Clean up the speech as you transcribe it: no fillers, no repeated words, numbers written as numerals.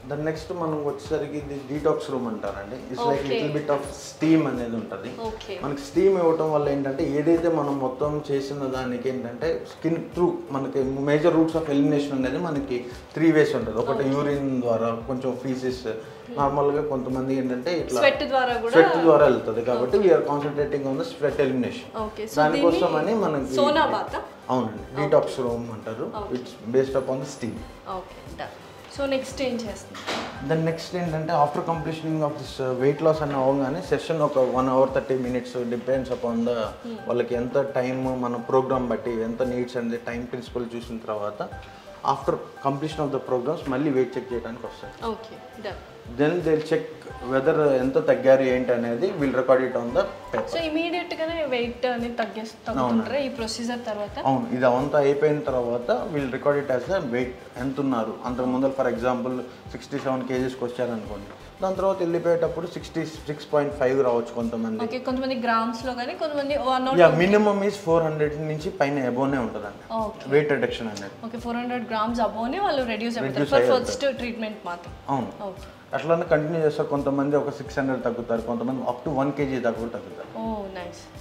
దాని నెక్స్ట్ మనం వచ్చేసరికి ఇది డీటాక్స్ రూమ్ అంటారండి. It's like little bit of steam అనేది ఉంటుంది. మనకి స్టీమ్ ఇవ్వటం వల్ల ఏంటంటే ఏదైతే మనం మొత్తం చేసిన దానికి ఏంటంటే స్కిన్ త్రూ మనకి మేజర్ రూట్స్ ఆఫ్ ఎలిమినేషన్ అనేది మనకి 3 ways ఉంటుంది. ఒకటి యూరిన్ ద్వారా, కొంచెం ఫీసిస్, నార్మల్గా కొంతమంది ఏంటంటే ఇట్లా స్వెట్ ద్వారా వెళ్తుంది. కాబట్టి we are concentrating on the sweat elimination. దానికోసం అని మనకి అవునండి డీటాక్స్ రూమ్ అంటారు. It's based upon the steam. So next ఏం చేస్తాం? దాని నెక్స్ట్ ఏంటంటే after completioning of this weight loss అని అవగానే సెషన్ ఒక 1 hour 30 minutes depends upon the వాళ్ళకి ఎంత టైం మన ప్రోగ్రామ్ బట్టి ఎంత నీడ్స్ అనేది టైం ప్రిన్సిపల్ చూసిన తర్వాత after completion of the programs మళ్ళీ వెయిట్ చెక్ చేయడానికి వస్తాయి. దెన్ దే చెక్ వెదర్ ఎంత తగ్గారు ఏంటి అనేది will record it on the paper. So immediate గానే వెయిట్ అనేది తగ్గుతుంటారా ఈ ప్రొసీజర్ తర్వాత? అవును, ఇది అంతా అయిపోయిన తర్వాత will record it as the weight ఎంత ఉన్నారు. అంతకు ముందు ఫర్ ఎగ్జాంపుల్ 67 kgsకి వచ్చారనుకోండి, దాని తర్వాత వెళ్ళిపోయేటప్పుడు 66.5 రావచ్చు కొంతమంది. కొంతమంది గ్రామ్స్ లో కానీ కొంతమంది మినిమం ఈజ్ 400 నుంచి పైన అబోనే ఉంటుందండి వెయిట్ రిడక్షన్ అనేది. 400 grams అబోనే వాళ్ళు రెడ్యూస్ అవుతారు ఫర్ ఫస్ట్ ట్రీట్మెంట్ మాత్రం. అవును, అట్లానే కంటిన్యూ చేస్తారు. కొంతమంది ఒక 600 తగ్గుతారు, కొంతమంది అప్ టు 1 kg దాకా కూడా తగ్గుతారు. ఓ నైస్.